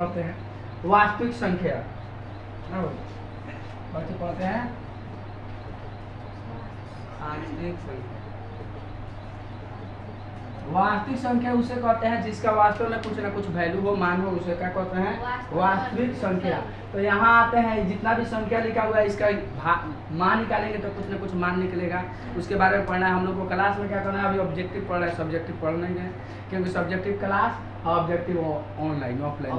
पढ़ते हैं वास्तविक संख्या। बच्चे पढ़ते हैं वास्तविक संख्या उसे कहते हैं जिसका वास्तव में कुछ ना कुछ वैल्यू हो, मान हो, उसे क्या कहते हैं वास्तविक संख्या। तो यहाँ आते हैं जितना भी संख्या लिखा हुआ है इसका मान निकालेंगे तो कुछ ना कुछ मान निकलेगा। उसके बारे में पढ़ना है हम लोग को। क्लास में क्या करना है, अभी ऑब्जेक्टिव पढ़ रहे हैं, सब्जेक्टिव पढ़ नहीं है क्योंकि सब्जेक्टिव क्लास और ऑब्जेक्टिव ऑनलाइन ऑफलाइन।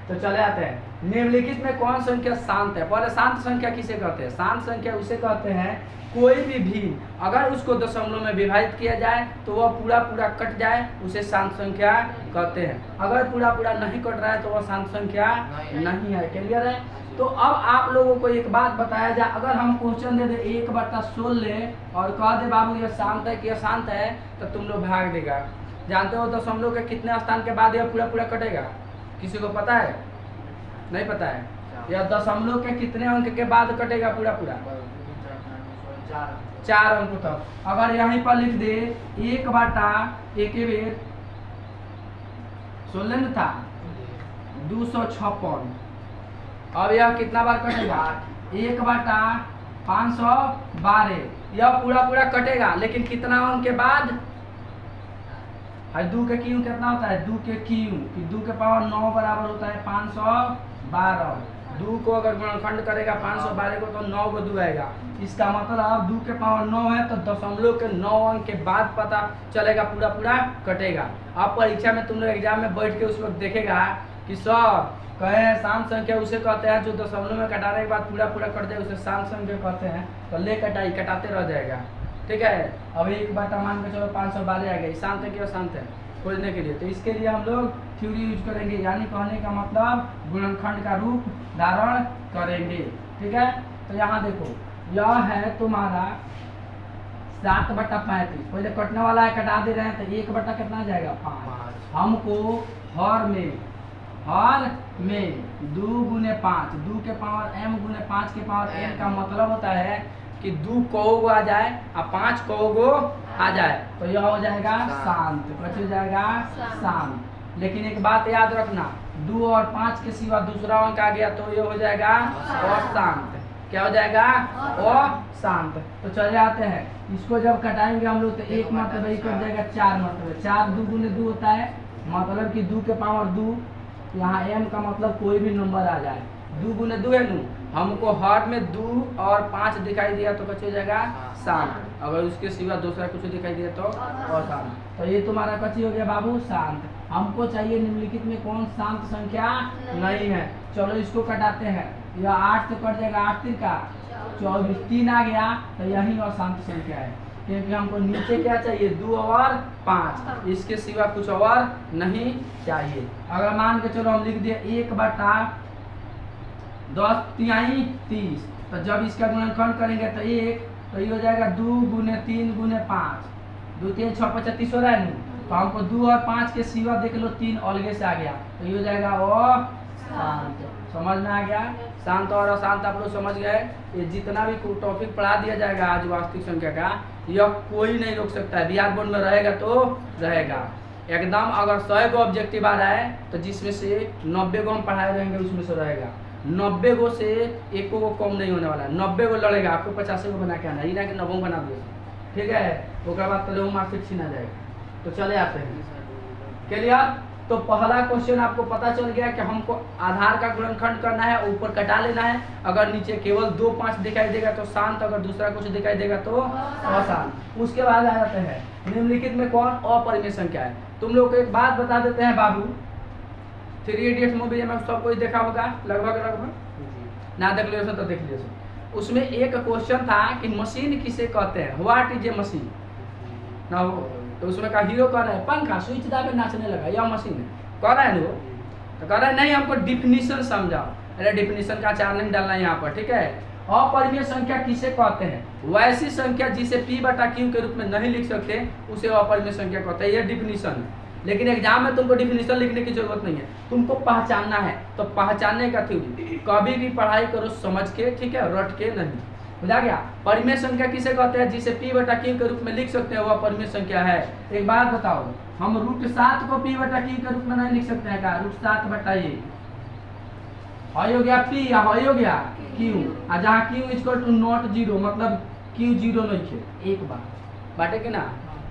तो चले आते हैं निम्नलिखित में कौन संख्या शांत है। पहले शांत संख्या किसे कहते हैं? शांत संख्या उसे कहते हैं कोई भी भिन्न अगर उसको दशमलव में विभाजित किया जाए तो वह पूरा पूरा कट जाए, उसे शांत संख्या कहते हैं। अगर पूरा पूरा नहीं कट रहा है तो वह शांत संख्या नहीं है। क्लियर है? तो अब आप लोगों को एक बात बताया जाए, अगर हम क्वेश्चन दे दे 1/16 और कह दे बाबू ये शांत है कि अशांत है, तो तुम लोग भाग देगा। जानते हो दशमलव के कितने स्थान के बाद यह पूरा पूरा कटेगा? किसी को पता है? नहीं पता है? यह दशमलव के कितने अंक के बाद कटेगा पूरा पूरा? 4 अंक तक। अगर यहीं पर लिख दे 1/1 16 में था 256। अब यह कितना बार कटेगा? 1/512। यह पूरा पूरा कटेगा लेकिन कितना अंक के बाद? 2 के क्यू कितना होता है? 2 के क्यू कि 2 के पावर 9 बराबर होता है 512। 2 को अगर गुणनखंड करेगा 512 को तो 9 को 2 आएगा। इसका मतलब 2 के पावर 9 है तो दशमलव के 9 अंक के बाद पता चलेगा पूरा पूरा कटेगा। अब परीक्षा में तुम लोग एग्जाम में बैठ के उस वक्त देखेगा कि सर कहे शांत संख्या उसे कहते हैं जो दशमलव में कटाने के बाद पूरा पूरा कट जाए, उसे शांत संख्या कहते हैं। तो ले कटाई कटाते रह जाएगा। ठीक है? अब एक बात मान के चलो 512 आ गई, शांत है कि अशांत है खोजने के लिए। तो इसके लिए हम लोग थ्योरी यूज करेंगे, यानी कहने का मतलब गुणनखंड का रूप धारण करेंगे। ठीक है? तो यहाँ देखो यह है तुम्हारा 7/35। पहले कटने वाला है, कटा दे रहे हैं तो 1 कितना आ जाएगा? 5। हमको हर में 2 गुने 5, 2 के पावर m गुने 5 के पावर n का मतलब होता है कि 2 कौगो आ जाए और 5 कौगो आ जाए तो यह हो जाएगा शांत। कैसे हो जाएगा? शांत। लेकिन एक बात याद रखना, 2 और 5 के सिवा दूसरा अंक आ गया तो ये हो जाएगा अशांत। क्या हो जाएगा? अशांत। तो चले आते हैं, इसको जब कटाएंगे हम लोग तो 1 मतलब ही कट जाएगा 4 मतलब। 4 2 गुने 2 होता है, मतलब कि 2 के पावर 2। यहाँ m का मतलब कोई भी नंबर आ जाए। 2 गुने 2 है नू। हमको हर में 2 और 5 दिखाई दिया तो कैसे हो जाएगा? शांत। अगर उसके सिवा दूसरा कुछ दिखाई दिया तो अशांत। तो ये तुम्हारा कच्ची हो गया बाबू शांत। हमको चाहिए निम्नलिखित में कौन शांत संख्या नहीं है। चलो इसको कटाते हैं। यह 8 से कट जाएगा, 8 3 का 24, 3 आ गया तो यही अशांत संख्या है क्योंकि हमको नीचे क्या चाहिए? 2 और 5, इसके सिवा कुछ और नहीं चाहिए। अगर मान के चलो हम लिख दिए 1/10 तिहाई 30, तो जब इसका गुणनखंड करेंगे तो 1 तो ये हो जाएगा 2 गुने 3 गुने 5, 2 3 6 35 हो रहा है ना। तो हमको 2 और 5 के सिवा देख लो 3 अलगे से आ गया तो ये हो जाएगा अशांत। समझ में आ गया? शांत और अशांत आप लोग समझ गए। ये जितना भी टॉपिक पढ़ा दिया जाएगा आज वास्तविक संख्या का, यह कोई नहीं रोक सकता है। बिहार बोर्ड में रहेगा तो रहेगा एकदम। अगर 100 गो ऑब्जेक्टिव आ रहा है तो जिसमें से 90 गो हम पढ़ाए रहेंगे उसमें से रहेगा। 90 गो से 1 को कम नहीं होने वाला है। 90 गो लड़ेगा, आपको 50 गो बना के आना, ये ना कि 90 बना दिए। ठीक है? उसके बाद तो मार्क्स छीना जाएगा। तो चले आते हैं। क्लियर? तो पहला क्वेश्चन आपको पता चल गया कि हमको आधार का गुणनखंड करना है, ऊपर कटा लेना है। अगर नीचे केवल 2 5 दिखाई देगा तो शांत, अगर दूसरा कुछ दिखाई देगा तो अशांत। उसके बाद आ जाते हैं निम्नलिखित में कौन अपरिमेय संख्या है। तुम लोग को एक बात बता देते हैं बाबू, 3 इडियट्स मूवी में सब कोई देखा होगा लगभग ना देख लियो तो देख लियो। उसमें एक क्वेश्चन था कि मशीन किसे कहते हैं? व्हाट इज ए मशीन ना। तो उसमें का हीरो कह रहा है पंखा स्विच दाबे नाचने लगा, यह मशीन है। कह रहा है ना वो, तो कह रहा है नहीं हमको डिफिनीशन समझाओ। अरे डिफिनीशन का आचार नहीं डालना है यहाँ पर। ठीक है? अपरिमेय संख्या किसे कहते हैं? वैसी संख्या जिसे P/Q के रूप में नहीं लिख सकते उसे अपरिमेय संख्या कहते हैं। यह डिफिनीशन है। लेकिन एग्जाम में तुमको डिफिनीशन लिखने की जरूरत नहीं है, तुमको पहचानना है। तो पहचानने का थ्योरी, कभी भी पढ़ाई करो समझ के, ठीक है, रट के नहीं। बुझा गया। परिमेय संख्या किसे कहते हैं? जिसे p बटा q के रूप में लिख सकते हैं, वह परिमेय संख्या है। एक बात बताओ, हम √7 को p बटा q के रूप में नहीं लिख सकते हैं क्या? √7 बटा ये हो गया p या हो गया q, और जहाँ q इक्वल टू नॉट 0 मतलब q 0 नहीं है, एक बार बाटे के ना।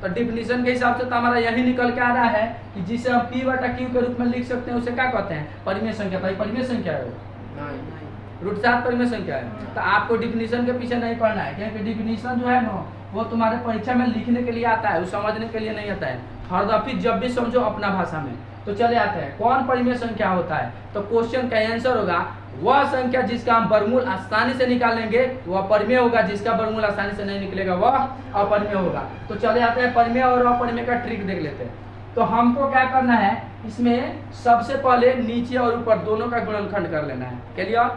तो डिफिनीशन के हिसाब से तो हमारा यही निकल के आ रहा है कि जिसे हम p बटा q के रूप में लिख सकते हैं उसे क्या कहते हैं? परिमेय संख्या। तो परिमेय संख्या है √7 परिमेय संख्या है। तो आपको डिफिनीशन के पीछे नहीं पढ़ना है, क्योंकि डिफिनीशन जो है ना वो तुम्हारे परीक्षा में लिखने के लिए आता है, वो समझने के लिए नहीं आता है। हर दफी जब भी समझो अपना भाषा में। तो चले आते हैं, कौन परिमेय संख्या होता है? तो क्वेश्चन का आंसर होगा वह संख्या जिसका हम वर्गमूल आसानी से निकालेंगे वह परिमेय होगा, जिसका वर्गमूल आसानी से नहीं निकलेगा वह अपरिमेय होगा। तो चले आते हैं परिमेय और अपरिमेय का ट्रिक देख लेते हैं। तो हमको क्या करना है, इसमें सबसे पहले नीचे और ऊपर दोनों का गुणनखंड कर लेना है। क्लियर?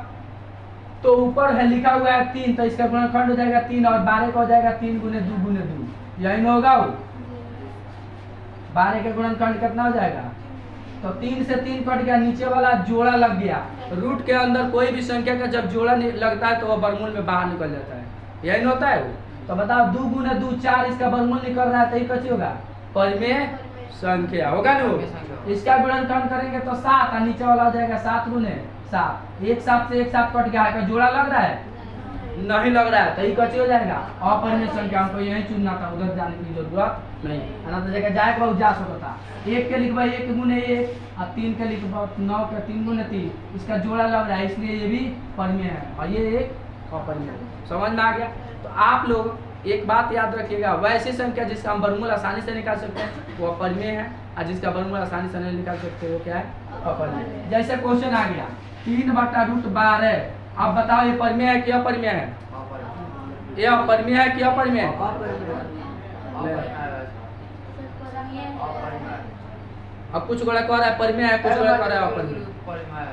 तो ऊपर है लिखा हुआ है 3, तो इसका गुणनखंड हो जाएगा 3 और 12 का हो जाएगा 3 गुने 2 गुने 2, यही ना होगा। 12 का गुणनखंड कितना हो जाएगा? तो 3 से 3 कट गया, नीचे वाला जोड़ा लग गया। रूट के अंदर कोई भी संख्या का जब जोड़ा लगता है तो वह वर्गमूल में बाहर निकल जाता है, यही ना होता है वो। तो बताओ 2 गुने 2 4, इसका वर्गमूल निकल रहा है तो ये कैसे होगा? परिमेय संख्या होगा ना। इसका गुणनखंड करेंगे तो 7 और नीचे वाला हो जाएगा 7 गुने 7, एक 7 से एक 7 कट गया है, जोड़ा लग रहा है? नहीं लग रहा है, तो ये कैसे हो जाएगा? अपरिमेय संख्या। हमको यही चुनना था, उधर जाने की जरूरत नहीं है ना। तो जगह जाए बहुत जा सकता था। 1 के लिखवा 1 गुने 1 और 3 के लिखवा 9 के 3 गुने 3, इसका जोड़ा लग रहा है इसलिए ये भी परिमेय है और ये एक अपरिमेय। समझ में आ गया? तो आप लोग एक बात याद रखिएगा, वैसी संख्या जिसका हम वर्गमूल आसानी से निकाल सकते हैं वो अपरिमेय है, और जिसका वर्गमूल आसानी से नहीं निकाल सकते वो क्या है? अपरिमेय। जैसे क्वेश्चन आ गया 3 बटा √12, अब बताओ ये परिमेय है कि अपरिमेय है? ये अपरिमेय है कि अपरिमेय है? अब कुछ गोला कह रहा है परिमेय है, कुछ गोला कह रहा है अपरिमेय।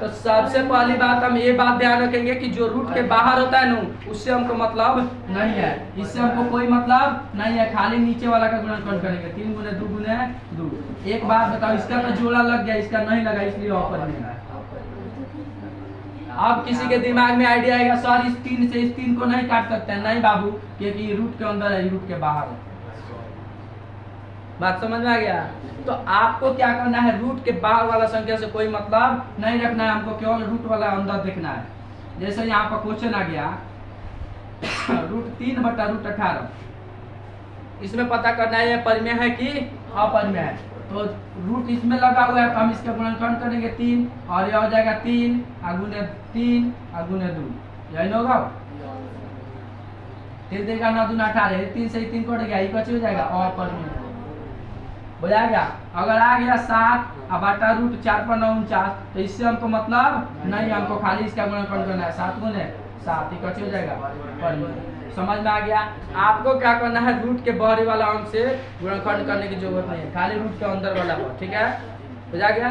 तो सबसे पहली बात हम ये बात ध्यान रखेंगे कि जो रूट के बाहर होता है ना उससे हमको मतलब नहीं है, इससे हमको कोई मतलब नहीं है, खाली नीचे वाला का गुणनखंड करेंगे। 3 गुने 2 गुने 2। एक बात बताओ, इसका तो जोड़ा लग गया, इसका नहीं लगा इसलिए अपरिमेय है। अब किसी के दिमाग में आइडिया आएगा सर इस 3 से इस 3 को नहीं काट सकते हैं। नहीं बाबू, क्योंकि रूट के अंदर है, रूट के बाहर है। बात समझ में आ गया? तो आपको क्या करना है, रूट के बाहर वाला संख्या से कोई मतलब नहीं रखना है, हमको केवल रूट वाला अंदर देखना है। जैसे यहाँ पर क्वेश्चन आ गया √3 बटा √18, इसमें पता करना है ये परिमेय है कि अपरिमेय है। तो रूट इसमें लगा हुआ है तो हम इसका गुणनखंड करेंगे 3 और यह हो जाएगा 3 गुने 3 गुने 2, यही ना होगा? 3 देगा 9 दूना 18, 3 से 3 कट गया, ये कैसे हो जाएगा? अपरिमेय। बुझा गया? अगर आ गया 7 बटा √4 पर 9 49, तो इससे हमको मतलब नहीं, हमको खाली इसका गुणनखंड करना है 7 गुने 7, ये कैसे हो जाएगा? परिमेय। समझ में आ गया? आपको क्या करना है, रूट के बाहरी वाला अंक से गुणनखंड करने की जरूरत नहीं है, खाली रूट के अंदर वाला पर। ठीक है? बुझा गया?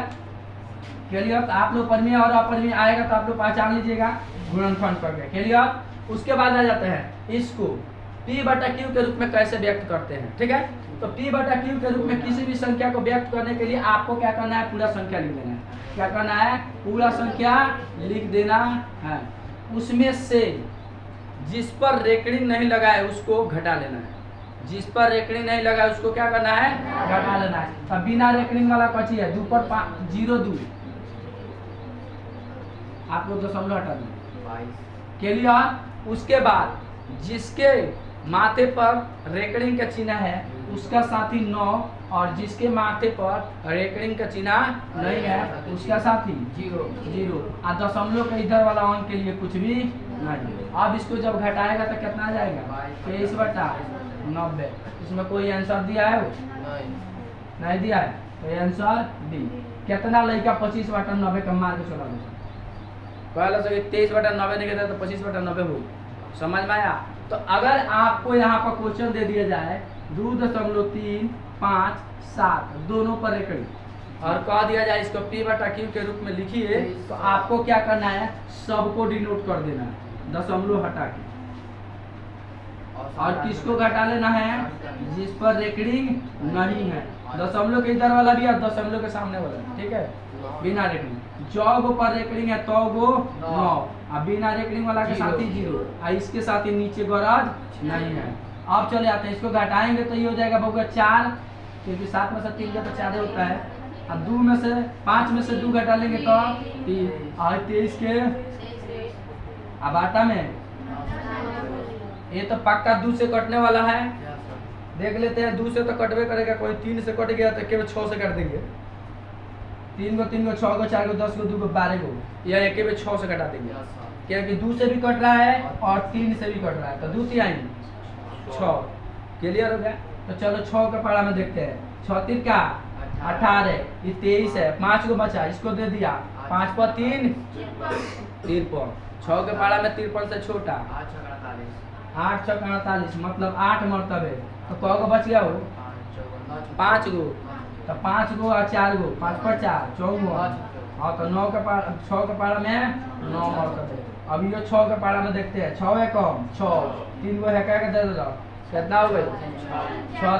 क्लियर? आप लोग परिमेय और अपरिमेय आएगा तो आप लोग पहचान लीजिएगा गुणनखंड करके। क्लियर? उसके बाद आ जाते हैं इसको p बटा q के रूप में कैसे व्यक्त करते हैं। ठीक है? तो p बटा q के रूप में किसी भी संख्या को व्यक्त करने के लिए आपको क्या करना है, पूरा संख्या लिख देना है। क्या करना है? पूरा संख्या लिख देना है। उसमें से जिस पर रेकड़िंग नहीं लगा है उसको घटा लेना है। जिस पर रेकड़िंग नहीं लगा है उसको क्या करना है? घटा लेना है। अब बिना रेकड़िंग वाला कची है 2 पर 0 2, आपको दशमलव हटा दें। क्लियर? उसके बाद जिसके माथे पर रेकड़िंग का चिन्ह है उसका साथी 9, और जिसके माथे पर रेकड़िंग का चिन्ह नहीं है उसका साथी 0। और दशमलव के इधर वाला अंक के लिए कुछ भी नहीं। अब इसको जब घटाएगा तो कितना आ जाएगा? 23 बटा 90। इसमें कोई आंसर दिया है? नहीं दिया है, तो आंसर डी। कितना लड़का 25 बटा 90 का मार के चला दो। पहले से 23 बटा 90 नहीं कहता तो 25 बटा 90 हो। समझ में आया? तो अगर आपको यहाँ पर क्वेश्चन दे दिया जाए 2.357 दोनों पर रेकड़ी और कह दिया जाए इसको p बटा q के रूप में लिखिए, तो आपको क्या करना है, सबको डिनोट कर देना है दशमलव हटा के। और किसको घटा लेना है? जिस पर रेकड़ी नहीं है। दशमलव के इधर वाला भी और दशमलव के सामने वाला, ठीक है, बिना रेकरिंग। जौ गो पर रेकरिंग है तो गो 9, अब बिना रेकरिंग वाला के साथ ही 0, और इसके साथ ही नीचे गौराज नहीं है। अब चले आते हैं, इसको घटाएंगे तो ये हो जाएगा बउआ 4, क्योंकि 7 में से 3 का तो 4 होता है, और 2 में से 5 में से 2 घटा लेंगे तो 3, और 23 के अब आटा में ये तो पक्का 2 से कटने वाला है, देख लेते हैं। 2 से तो कटवे करेगा, कोई 3 से कट गया तो केवल 6 से काट देंगे। 3 गो 3 गो 6 गो 4 गो 10 गो 2 गो 12 गो, या एक में 6 से कटा देंगे, क्योंकि 2 से भी कट रहा है और 3 से भी कट रहा है, तो 2 3 6। क्लियर हो गया? तो चलो 6 के पारा में देखते हैं। 6 3 का 18, ये 23 है, 5 गो बचा, इसको दे दिया, 5 पर 3 53। 6 के पारा में 53 से छोटा 8 6 48, मतलब 8 मरतबे, तो क गो बच गया हो 5 गो, तो 5 गो और 4 गो, 5 पर 4 14। हाँ, तो 9 के पारा 6 के पारा में 9 मरतबे। अब ये 6 के पारा में देखते हैं। 6 है कम 6, 3 गो है क्या दे दो, कितना हो गए 6,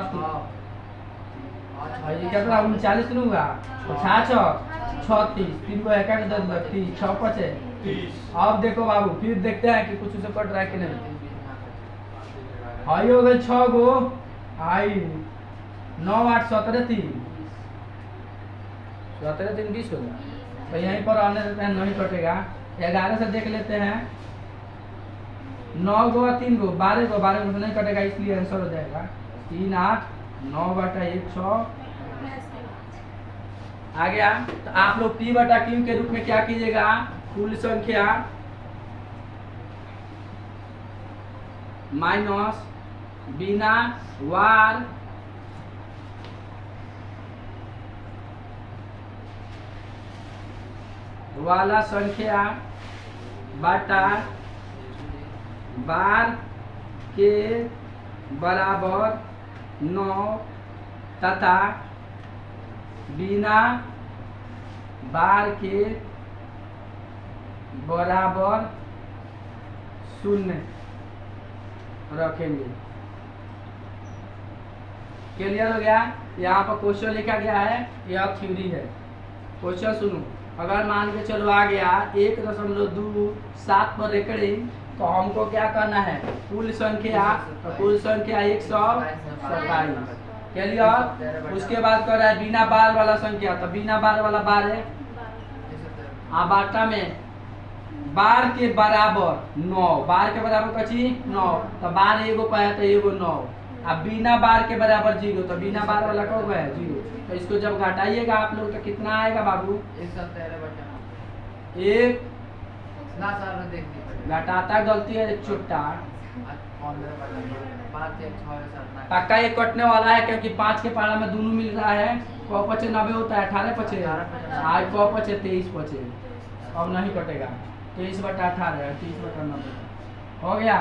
ये कितना 39 नहीं हुआ, 36 3 गो है क्या दे दो 30, 6 5 अब देखो बाबू, फिर देखते हैं कि कुछ उसे कट रहा है कि नहीं। आई हो गए 6 गो, आई 9 8 17 3 17 3 20 होगा, तो यहीं पर आने देते हैं, नहीं कटेगा। 11 से देख लेते हैं। 9 गो 3 गो 12 गो, 12 गो नहीं कटेगा, इसलिए आंसर हो जाएगा 3 8 9 बटा 1 6 आ गया। तो आप लोग P बटा Q के रूप में क्या कीजिएगा, कुल संख्या माइनस बिना वार वाला संख्या बटा बार के बराबर 9 तथा बिना बार के बराबर 0 रखेंगे। क्लियर हो गया? यहाँ पर क्वेश्चन लिखा गया है, यह थ्योरी है। क्वेश्चन सुनो, अगर मान के चलो आ गया 1.27 पर रेकरिंग, तो हमको क्या करना है, कुल संख्या 127। क्लियर? उसके बाद कर रहा है बिना बार वाला संख्या, तो बिना बार वाला बार है, अब आटा में बार के बराबर 9, बार के बराबर कची 9, तो बार एगो पाया तो एगो 9, अब बिना बार के बराबर 0, तो बिना बार वाला कब है 0। तो इसको जब घटाइएगा आप लोग तो कितना आएगा बाबू, 1 घटाता गलती है छोटा, पक्का ये कटने वाला है, क्योंकि 5 के पारा में दोनों मिल रहा है। क पचे 90 होता है, 18 पचे आज क पचे 23 पचे, अब नहीं कटेगा, 23 बटा 18 30 बटा 90 हो गया।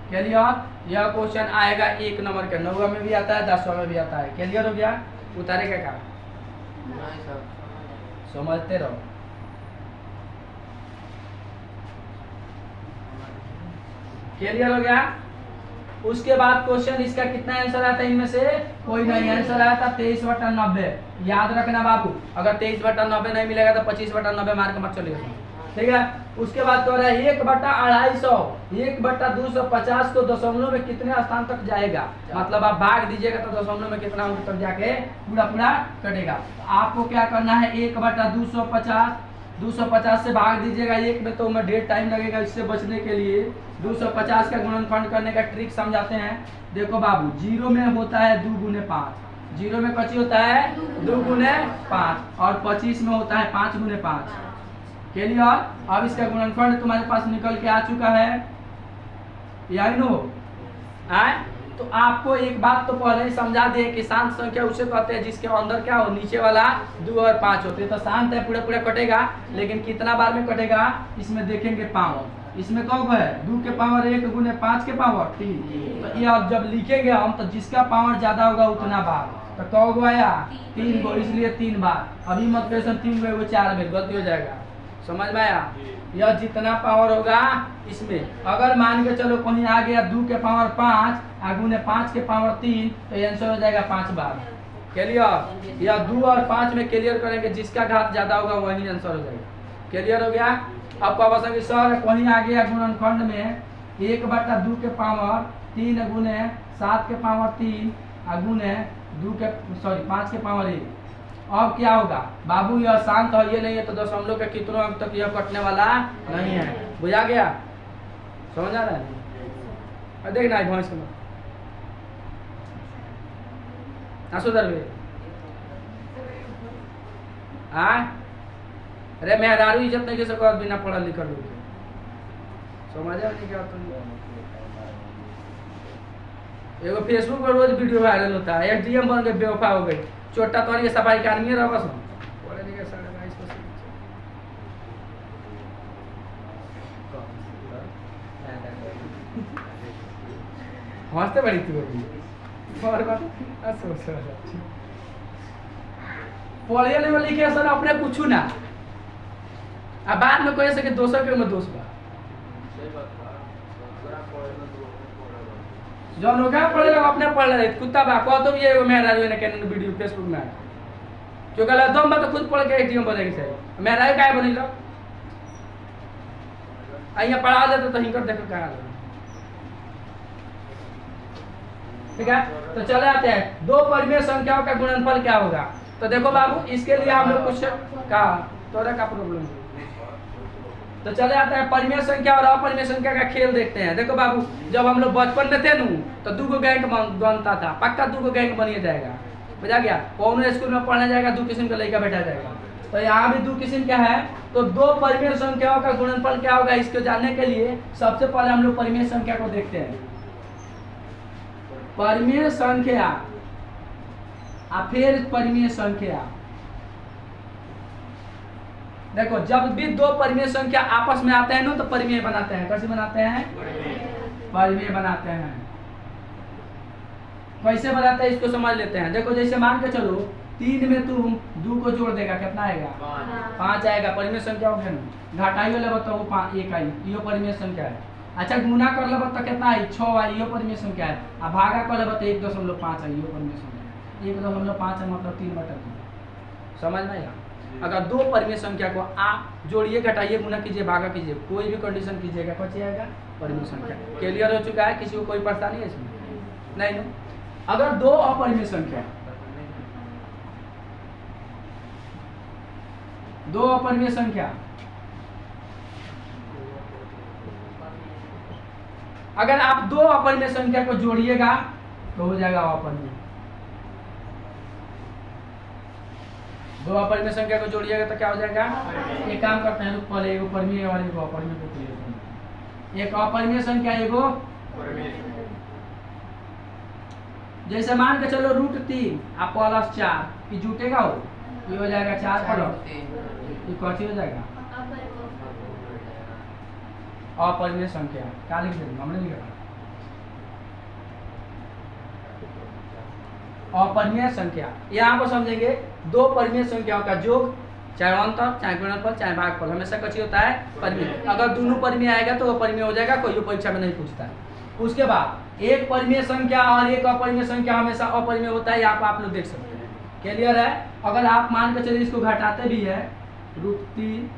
क्लियर? यह क्वेश्चन आएगा 1 नंबर के, 9 में भी आता है 10 में भी आता है। क्लियर हो गया? उतारे का समझते रहो। क्लियर हो गया? उसके बाद क्वेश्चन इसका कितना आंसर आता है, इनमें से कोई नहीं आंसर आया था 23 बटा 90। याद रखना बाबू, अगर 23 बटा 90 नहीं मिलेगा तो 25 बटा 90 मार्क मत चलिएगा, ठीक है। उसके बाद कह रहा है 1 बटा 250, 1 बटा 250 को दशमलव में कितने स्थान तक जाएगा, मतलब आप भाग दीजिएगा तो दशमलव में कितना अंक तक जाके पूरा पूरा कटेगा। तो आपको क्या करना है, 1 बटा 250 से भाग दीजिएगा 1 में, तो मैं ढेर टाइम लगेगा, इससे बचने के लिए 250 का गुणनखंड करने का ट्रिक समझाते हैं। देखो बाबू, 0 में होता है 2 गुने 5, 0 में कची होता है 2 गुने 5, और 25 में होता है 5 गुने 5। क्लियर? अब इसका गुणनखंड तुम्हारे पास निकल के आ चुका है, यही नो आए। तो आपको एक बात तो पहले ही समझा दिए कि शांत संख्या उसे कहते हैं जिसके अंदर क्या हो, नीचे वाला 2 और 5 होते हैं, तो शांत है, पूरा पूरा कटेगा, लेकिन कितना बार में कटेगा इसमें देखेंगे पावर। इसमें कब है 2 के पावर 1 गुने 5 के पावर 3, तो ये अब जब लिखेंगे हम तो जिसका पावर ज्यादा होगा उतना बार, तो कौ गो आया 3 गो, इसलिए 3 बार। अभी मत क्वेश्चन 3 गो 4 में गलती हो जाएगा, समझ में आया? यह जितना पावर होगा इसमें, अगर मान के चलो कहीं आ गया 2 के पावर 5 गुने 5 के पावर 3, तो आंसर हो जाएगा 5 बार। क्लियर, या 2 और 5 में क्लियर करेंगे, जिसका घात ज्यादा होगा वही आंसर हो जाएगा। क्लियर हो गया। अब कह सकते सर वहीं आ गया गुणनखंड में 1/2 के पावर 3 गुने 7 के पावर 3 गुने 5 के पावर 1। अब क्या होगा बाबू, यह शांत है, ये नहीं है तो दशमलव के कितनों अंक तक यह कटने वाला नहीं है। बुझा गया, समझ आ रहा है। देखना है भैंस को सुधर भी अरे मेहरारू इज्जत नहीं किसी को बिना पढ़ा लिखा लोग समझ नहीं क्या। एगो फेसबुक पर रोज वीडियो वायरल होता है, एसडीएम बन के बेवफा हो गई, छोटा तो सफाई का आदमी रहा बस हंसते बड़ी तू पढ़े नहीं लिखे सर अपने कुछ ना, अब बाद में कहे सके दोसर के में दोष बा जौन होगा पढ़े लोग अपने पढ़ रहे कुत्ता बा कह तो ये मेरा ने के वीडियो फेसबुक में जो कहला दम बा तो खुद पढ़ के एटीएम बने के चाहिए मेरा ही काय बनी लो आइए पढ़ा दे तो हिंकर देखो कहां ठीक है। तो चले आते हैं दो परिमेय संख्याओं का गुणनफल क्या होगा। तो देखो बाबू इसके लिए हम लोग कुछ कहा तोरा का प्रॉब्लम है। तो चले आते हैं परिमेय संख्या और अपरिमेय संख्या का खेल देखते हैं। देखो बाबू जब हम लोग बचपन में थे नू तो 2 गो गैंग बनता था, पक्का 2 गो गैंग बनिए जाएगा, बुझा गया। कौन स्कूल में पढ़ने जाएगा 2 किस्म का लड़का बैठा जाएगा। तो यहाँ भी 2 किस्म का है। तो दो परिमेय संख्याओं का गुणनफल क्या होगा इसको जानने के लिए सबसे पहले हम लोग परिमेय संख्या को देखते हैं। परिमेय संख्या फिर परिमेय संख्या। देखो जब भी दो परिमेय संख्या आपस में आते हैं ना तो परिमेय बनाते हैं। कैसे बनाते हैं? परिमेय बनाते हैं। कैसे बनाते हैं इसको समझ लेते हैं। देखो जैसे मान के चलो 3 में तुम 2 को जोड़ देगा कितना आएगा? 5 आएगा। परिमेय संख्या हो गया ना। घटाइयो ले बताओ 1 आई, यो परिमेय संख्या है। अच्छा गुना कर ले तो कितना आई? 6 आई, यो परिमेय संख्या है। अब भागा कर ले तो 1.5 आई, यो परिमेय संख्या है। 1.5 है मतलब 3/3। समझ में आया? अगर दो परिमेय संख्या को आप जोड़िए घटाइए गुना कीजिए भागा कीजिए कोई भी कंडीशन कीजिएगा कौन आएगा? परिमेय संख्या। क्लियर हो चुका है? किसी को कोई परेशानी है इसमें? नहीं ना। अगर दो अपरिमेय संख्या अगर आप दो अपरिमेय संख्या को जोड़िएगा तो हो जाएगा अपरिमेय। दो अपरिमेय संख्या को जोड़िएगा तो क्या हो जाएगा? एक काम करते हैं पहले एगो परिमेय और एगो अपरिमेय को क्लियर करते हैं। एक अपरिमेय संख्या एगो जैसे मान के चलो √3 आप +4 ये जुटेगा हो ये हो जाएगा 4 प्लस ये कौन हो जाएगा? अपरिमेय संख्या। क्या लिख देंगे? हमने लिखा अपरिमेय संख्या। यहाँ पर समझेंगे दो परिमेय संख्याओं का योग चाहे अंतर चाहे गुणनफल चाहे भागफल हमेशा कच्ची होता है परिमेय। अगर दोनों परिमेय आएगा तो वो परिमेय हो जाएगा, कोई परीक्षा में नहीं पूछता है। उसके बाद एक परिमेय संख्या और एक अपरिमेय संख्या हमेशा अपरिमेय होता है, यहाँ पर आप लोग देख सकते हैं। क्लियर है? अगर आप मान के चलिए इसको घटाते भी है √3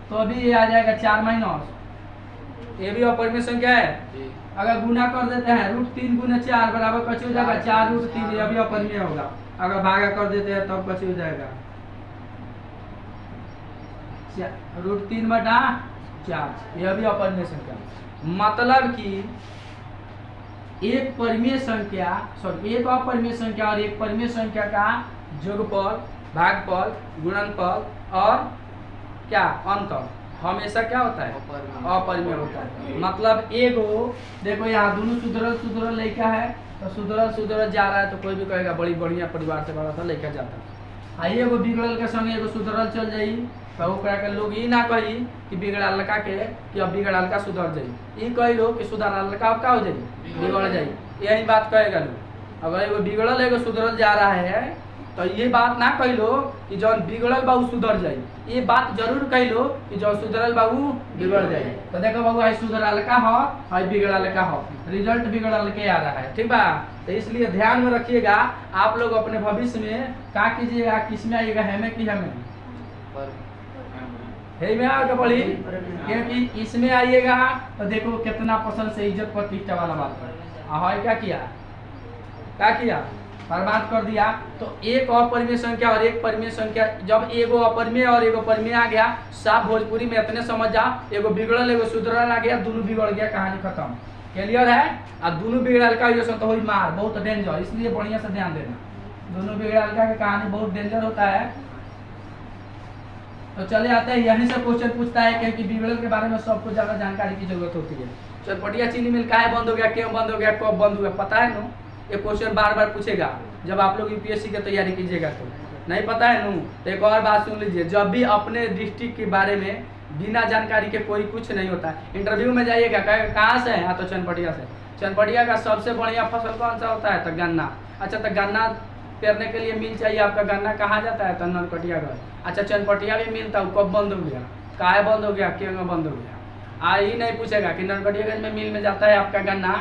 तो अभी ये आ जाएगा 4 - ये भी अपरिमेय संख्या है। अगर गुना कर देते हैं √3 × 4 बराबर कच्ची हो जाएगा 4√3 ये भी अपरिमेय होगा। अगर भागा कर देते हैं तब कच्ची हो जाएगा √3/4 यह भी अपरिमेय संख्या। मतलब कि एक परिमेय संख्या एक अपरिमेय संख्या और एक परिमेय संख्या का योगफल भागफल गुणनफल और क्या अंतर हमेशा क्या होता है? अपरिमेय होता है। मतलब एगो देखो यहाँ दोनों सुधरल लड़का है तो सुधरल जा रहा है तो कोई भी कहेगा बड़ी बढ़िया परिवार से बड़ा सा लड़का जाता है। आइए एगो बिगड़ल के संग एगो सुधरल चल जाई तो के लोग ये ना कही कि बिगड़ल का के कि अब बिगड़ल का सुधर जाई, ये कही लो कि सुधरल का अब क्या हो जाई? बिगड़ जाई। यही बात कहेगा लोग। अगर एगो बिगड़ल एगो सुधरल जा रहा है तो ये बात ना कह लो कि जौन बिगड़ल बा उ सुधर जाई, ये बात जरूर कह लो कि जौन सुधरल बा उ बिगड़ जाई। तो देखो बाबू है सुधरल का हो है बिगड़ल का हो, रिजल्ट बिगड़ल के आ रहा है, ठीक बा। तो इसलिए ध्यान में रखिएगा, आप लोग अपने भविष्य में क्या कीजिएगा, किस में आइएगा, हमें कि हमें है में आगे बढ़ी, क्योंकि इसमें आइएगा तो देखो कितना पसंद से इज्जत प्रतिष्ठा वाला बात है। क्या किया बर्बाद कर दिया। तो एक अपरिमेय संख्या और एक परिमेय संख्या, जब एगो अपरिमेय और एगो परिमेय आ गया, साफ भोजपुरी में इतने समझ जा, एगो बिगड़ल एगो सुधरल आ गया, दोनों बिगड़ गया, कहानी खत्म, क्लियर है। और दोनों बिगड़ल का ये तो हुई मार, बहुत डेंजर, इसलिए बढ़िया से ध्यान देना, दोनों बिगड़ल का कहानी बहुत डेंजर होता है। तो चले आते हैं, यहीं से क्वेश्चन पूछता है क्योंकि बिगड़ल के बारे में सबको ज्यादा जानकारी की जरूरत होती है। चटपटिया चीनी मिल काहे बंद हो गया, क्यों बंद हो गया, कब बंद हुआ, पता है नो? ये क्वेश्चन बार बार पूछेगा जब आप लोग यूपीएससी की तैयारी कीजिएगा। तो नहीं पता है नो, तो एक और बात सुन लीजिए, जब भी अपने डिस्ट्रिक्ट के बारे में बिना जानकारी के कोई कुछ नहीं होता है। इंटरव्यू में जाइएगा, कहाँ से है, तो चनपटिया से। चनपटिया का सबसे बढ़िया फसल कौन सा होता है, तो गन्ना। अच्छा, तो गन्ना पेरने के लिए मिल चाहिए, आपका गन्ना कहाँ जाता है, तो नरकटियागढ़। अच्छा, चनपटिया भी मिलता है, कब बंद हो गया, काहे बंद हो गया, क्यों बंद हो गया। ही नहीं पूछेगा कि नरकटियागंज में मिल में जाता है आपका गन्ना,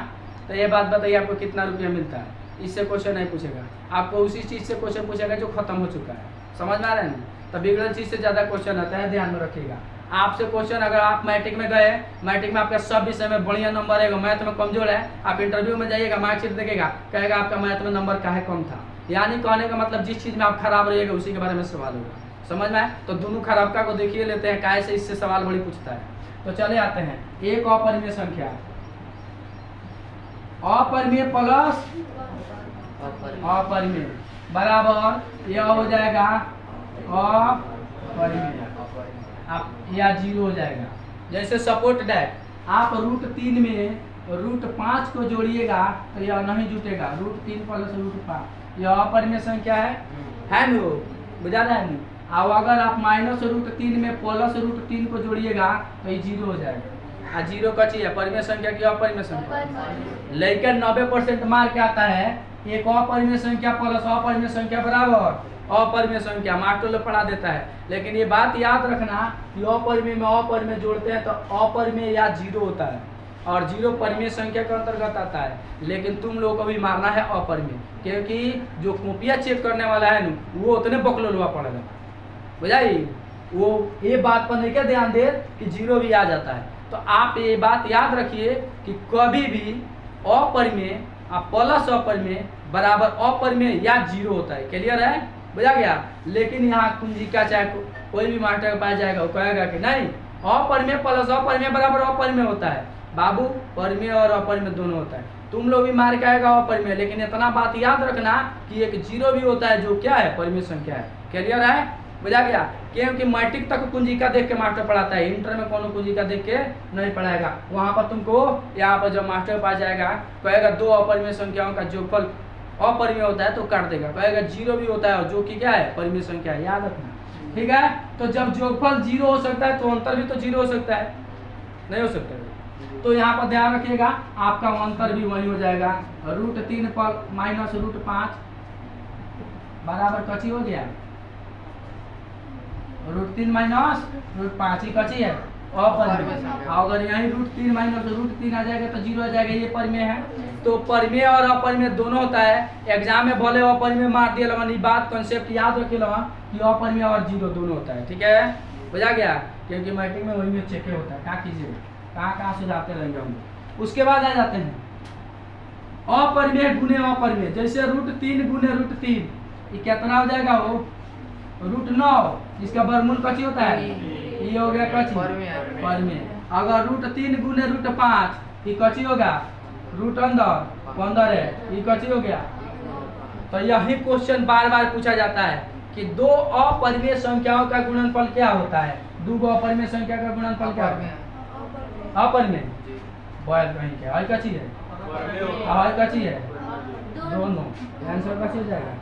तो ये बात बताइए आपको कितना रुपया मिलता है, इससे क्वेश्चन नहीं पूछेगा आपको, उसी चीज़ से क्वेश्चन पूछेगा जो खत्म हो चुका है। समझ में आ रहा है ना? तो बिगड़ल चीज़ से ज़्यादा क्वेश्चन आता है, ध्यान में रखिएगा। आपसे क्वेश्चन, अगर आप मैट्रिक में गए, मैट्रिक में आपका सब विषय में बढ़िया नंबर है, मैथ में कमजोर है, आप इंटरव्यू में जाइएगा, मार्कशीट देखेगा, कहेगा आपका मैथ में नंबर काहे कम था। यानी कहने का मतलब जिस चीज़ में आप खराब रहिएगा उसी के बारे में सवाल होगा। समझ में आए? तो दोनों खराबका को देखिए लेते हैं, काहे से इससे सवाल बड़ी पूछता है। तो चले आते हैं, एक अपरिमेय संख्या, अपरिमेय प्लस अपरिमेय बराबर यह हो जाएगा अपरिमेय, आप या 0 हो जाएगा। जैसे सपोर्ट दैट, आप √3 में √5 को जोड़िएगा तो यह नहीं जुटेगा, √3 प्लस √5 यह अपरिमेय संख्या है नो, बुझा रहा है नो। अब अगर आप -√3 में प्लस √3 को जोड़िएगा तो ये 0 हो जाएगा। 0 का चीज है परिमेय संख्या की अपरिमेय संख्या, लेकिन 90% मार्क आता है एक अपरिमेय संख्या प्लस अपरिमेय संख्या बराबर अपरिमेय संख्या, मास्टर लोग पढ़ा देता है। लेकिन ये बात याद रखना कि अपरिमेय में अपरिमेय जोड़ते हैं तो अपरिमेय या 0 होता है, और 0 परिमेय संख्या के अंतर्गत आता है। लेकिन तुम लोगों को भी मारना है अपरिमेय, क्योंकि जो कॉपियाँ चेक करने वाला है ना वो उतने बकलोलवा पड़ेगा, बुझाई। वो ये बात पर नहीं क्या ध्यान दे कि 0 भी आ जाता है। तो आप ये बात याद रखिए कि कभी भी अपरिमेय प्लस अपरिमेय बराबर अपरिमेय या 0 होता है, क्लियर है, बुझा गया। लेकिन यहाँ कुंजिका चाहे कोई भी मास्टर के पास जाएगा वो कहेगा कि नहीं अपरिमेय प्लस अपरिमेय बराबर अपरिमेय होता है। बाबू, परिमेय और अपरिमेय दोनों होता है, तुम लोग भी मार के आएगा अपरिमेय, लेकिन इतना बात याद रखना कि एक 0 भी होता है जो क्या है परिमेय संख्या है, क्लियर है, बुझा गया। क्योंकि मैट्रिक तक कुंजिका देख के मास्टर पढ़ाता है, इंटर में कोनो कुंजिका देख के नहीं पढ़ाएगा। वहाँ पर तुमको यहाँ पर जब मास्टर के पास जाएगा कहेगा 2 अपरिमेय संख्याओं का जोगफल अपरिमेय होता है तो काट देगा, कहेगा 0 भी होता है और जो कि क्या है परिमेय संख्या है, याद रखना, ठीक है। तो जब जोगफल 0 हो सकता है तो अंतर भी तो 0 हो सकता है, नहीं हो सकता है। तो यहाँ पर ध्यान रखिएगा आपका अंतर भी वही हो जाएगा, √3 पर माइनस √5 बराबर कची हो गया, √3 माइनस √5 ही कची है अपरिमेय। अगर यही √3 माइनस √3 आ जाएगा तो 0 आ जाएगा, ये परिमेय है। तो परिमेय और अपरिमेय दोनों होता है। एग्जाम में भले अपरिमेय मार दिया लगा, ये बात कंसेप्ट याद रखे लगा कि अपरिमेय और 0 दोनों होता है, ठीक है, बुझा गया। क्योंकि मैट्रिक में वही में चेक होता है, क्या कीजिए कहाँ से जाते रहेंगे हम। उसके बाद आ जाते हैं अपरिमेय गुने अपरिमेय, जैसे √3 गुने √3 ये कितना हो जाएगा, वो √9, इसका वर्गमूल कची होता है, ये हो गया कची परिमेय। अगर √3 गुने √5 ये कची होगा, √15 है, ये कची हो गया। तो यही क्वेश्चन बार बार पूछा जाता है कि 2 अपरिमेय संख्याओं का गुणनफल क्या होता है, 2 अपरिमेय संख्या का गुणनफल क्या होता है, अपरिमेय बॉयल कहीं क्या है, कची है, कची है, दोनों, आंसर कची हो जाएगा,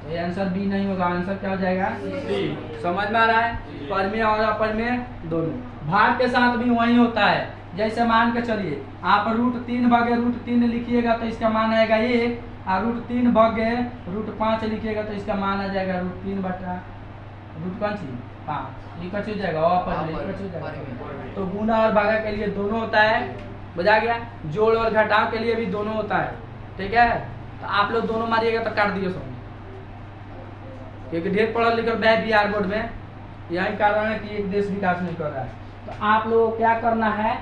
ये आंसर बी नहीं होगा, आंसर क्या हो जाएगा सी। समझ में आ रहा है, परिमेय और अपरिमेय दोनों। भाग के साथ भी वही होता है, जैसे मान के चलिए आप √3 भागे √3 लिखिएगा तो इसका मान आएगा 1, और √3 भाग गए, √5 लिखिएगा तो इसका मान आ जाएगा √3 बटा √5 ये कच हो जाएगा तो गुना और भागा के लिए दोनों होता है, बुझा गया। जोड़ और घटाव के लिए भी दोनों होता है, ठीक है। तो आप लोग दोनों मारिएगा तो काट दिए सब, क्योंकि ढेर पढ़ल लिखल बैग बिहार बोर्ड में यही कारण है कि एक देश विकास नहीं कर रहा है। तो आप लोग को क्या करना है,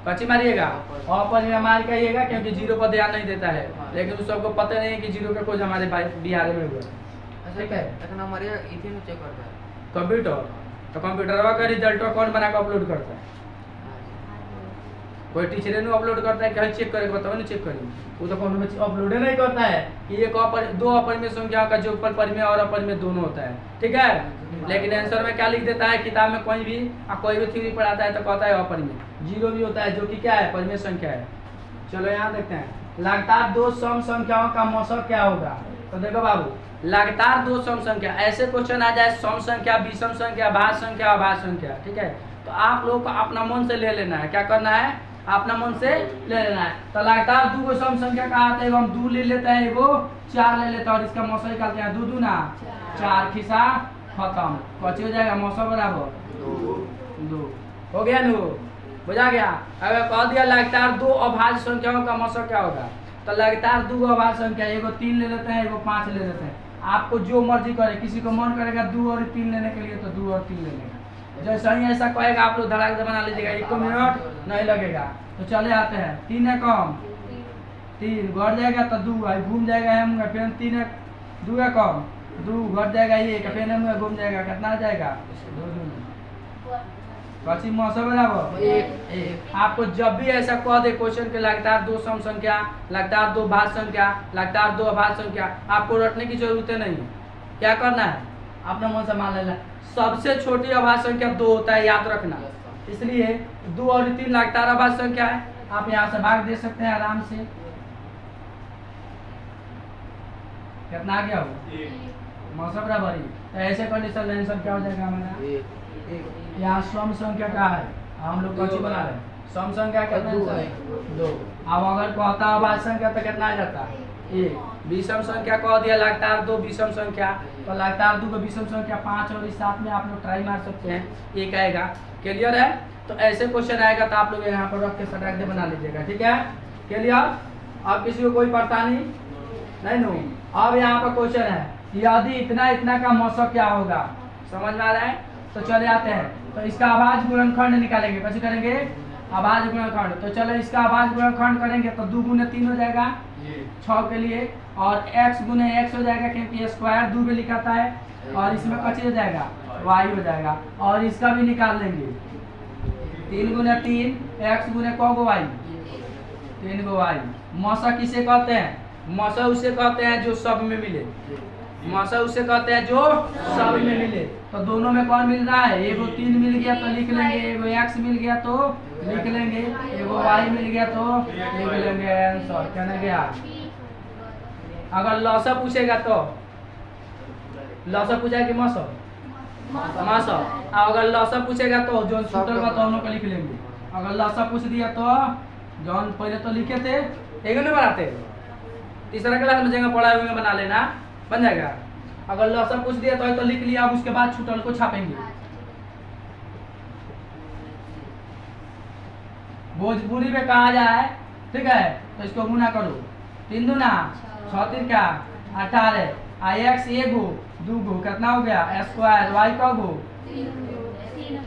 कच्ची मारिएगा और में मार के आइएगा, क्योंकि जीरो पर ध्यान नहीं देता है, लेकिन उस सबको पता नहीं है कि जीरो का खोज हमारे बिहार में हुआ, ठीक है। कंप्यूटर तो कंप्यूटर का रिजल्ट कौन बना के अपलोड करता है, कोई टीचर ने अपलोड करता है, कहीं चेक करेगा बताओ ना, चेक करिए वो तो कौन में अपलोड नहीं करता है कि एक दो अपर में संख्या का जो ऊपर में और अपर में दोनों होता है, ठीक है। लेकिन आंसर में क्या लिख देता है, किताब में कोई भी थ्योरी पढ़ाता है तो कहता है अपर में जीरो भी होता है, जो कि क्या है परिमेय संख्या है। चलो यहाँ देखते हैं, लगातार दो सम संख्याओं का मौसम क्या होगा। तो देखो बाबू, लगातार दो सम संख्या, ऐसे क्वेश्चन आ जाए सम संख्या, विषम संख्या, भाज्य संख्या, अभाज्य संख्या, ठीक है। तो आप लोग को अपना मन से ले लेना है, क्या करना है, अपना मन से ले लेना है। तो लगातार दो को सम संख्या कहा था, एगो हम 2 ले लेते हैं, एगो 4 ले लेते हैं, और इसका मौसम निकालते हैं 2 दूना 4 खिसा खत्म, कच्ची हो जाएगा मौसम बराबर 2 हो गया नु, बुझा गया। अगर कह दिया लगातार दो अभाज्य संख्याओं का मौसम क्या होगा, तो लगातार 2 अभाज्य संख्या, एगो 3 ले लेते हैं, एगो 5 ले लेते हैं, आपको जो मर्जी करे, किसी को मन करेगा 2 और 3 लेने के लिए तो 2 और 3 ले लेगा, जैसा ही ऐसा कहेगा आप लोग धड़ाक से बना लीजिएगा, 1 मिनट नहीं लगेगा। तो चले आते हैं, 3 है कम 3 घट जाएगा तो 2 घूम जाएगा, हम फिर 3 है 2 है कम 2 घट जाएगा, 1 फिर हम घूम जाएगा, कितना आ जाएगा 2 कच्ची मौसम बराबर 1। आपको जब भी ऐसा कह दे क्वेश्चन के लगातार दो सम संख्या, लगातार दो भाज्य संख्या, लगातार दो अभाज्य संख्या, आपको रटने की जरूरत नहीं है, क्या करना है अपना मन से मान लेना। सबसे छोटी अभाज्य संख्या 2 होता है, याद रखना, इसलिए 2 और 3 लगातार अभाज्य संख्या है, आप यहाँ से भाग दे सकते हैं आराम से। कितना आ गया हो मौसम बराबर ही, तो ऐसे कंडीशन आंसर क्या हो जाएगा हमारा, यहाँ सम संख्या क्या है, हम लोग कौन सी बना रहे हैं, सम संख्या कितना है 2। अब अगर कहता अभाज्य संख्या तो कितना आ जाता है 1। विषम संख्या कह दिया लगातार 2 विषम संख्या, तो लगातार 2 को विषम संख्या 5 और इस 7 में आप लोग ट्राई मार सकते हैं, 1 आएगा। क्लियर है, तो ऐसे क्वेश्चन आएगा तो आप लोग यहाँ पर रख के सटाक दे बना लीजिएगा, ठीक है। क्लियर, अब किसी को कोई परेशानी नहीं नो। अब यहाँ पर क्वेश्चन है, यदि इतना इतना का मौसम क्या होगा, समझ में आ रहा है। तो चले आते हैं, तो इसका अभाज्य गुणनखंड निकालेंगे, कैसे करेंगे अभाज्य गुणनखंड। तो चलो इसका अभाज्य गुणनखंड करेंगे तो 2 गुने 3 हो जाएगा 6 के लिए, और x गुने x हो जाएगा, क्योंकि स्क्वायर 2 में लिखाता है, और इसमें कच्ची हो जाएगा y हो जाएगा, और इसका भी निकाल लेंगे 3 गुने 3 x गुने को y 3 गो y। मौसा किसे कहते हैं, मौसा उसे कहते हैं जो सब में मिले, मौसा उसे कहते हैं जो सब में मिले। तो दोनों में कौन मिल रहा है, एगो 3 मिल गया तो लिख लेंगे, एगो x मिल गया तो लिख लेंगे, एगो y मिल गया तो लिख लेंगे आंसर। कहने गया अगर लौसा पूछेगा तो लौसा पूछेगा कि मौसम मौसम, अगर लौसा पूछेगा तो जो छूटल बा दोनों को लिख लेंगे। अगर लौसा पूछ दिया तो जौन पहले तो लिखे थे एगो नहीं बनाते, तीसरा क्लास में जगह पढ़ाए हुए बना लेना, बन जाएगा। अगर लौसा पूछ दिया तो लिख लिया, अब उसके बाद छूटल को छापेंगे। भोजपुरी में कहा जाए, ठीक है, तो इसको गुना करो, 3 दूना 6 3 का 18, x एगो 2 गो कितना हो गया स्क्वायर, y का गो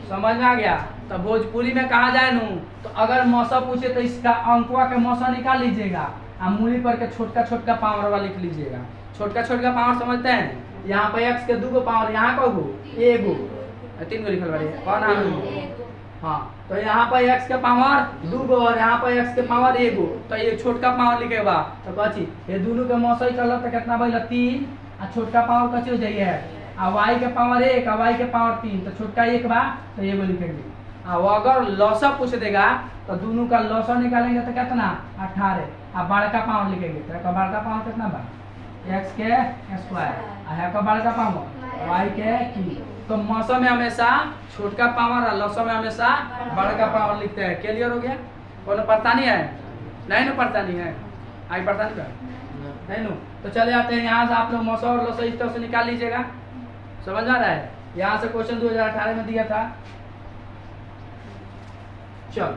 समझ में आ गया। तो भोजपुरी में कहा जाए नू, तो अगर मौसम पूछे तो इसका अंकुआ के मौसम निकाल लीजिएगा, मूली पर के छोटका छोटका पावर वाला लिख लीजिएगा। छोटका छोटका पावर समझते हैं, यहाँ पर x के 2 गो पावर, यहाँ का गो एगो 3 गो लिखल बाड़ी कौन है, हाँ। तो यहाँ पर x के पावर 2 गो और यहाँ पर x के पावर एगो, तो ये छोटका पावर लिखेगा तो कची ये दोनों के मौसम चल तो कितना भइल 3, आ छोटका पावर कची हो जाइए, आ y के पावर 1 आ y के पावर 3, तो छोटका 1 बा तो एगो लिखेंगे। अगर लौसा पूछ देगा तो दोनों का लौसा निकालेंगे तो कितना 18, अब बड़का पावर लिखेंगे तो बड़का पावर कितना बा x के स्क्वायर, का बड़का पावर y के की। तो मौसम में हमेशा छोटका पावर और लौसा में हमेशा बड़का पावर लिखते हैं। क्लियर हो गया, कोनो परेशानी है नहीं ना परेशानी है। आगे परेशान कर नहीं नो। तो चले आते हैं यहाँ से, आप लोग मौसा और लसा इस तरह से निकाल लीजिएगा। समझ आ रहा है? यहाँ से क्वेश्चन 2018 में दिया था। चल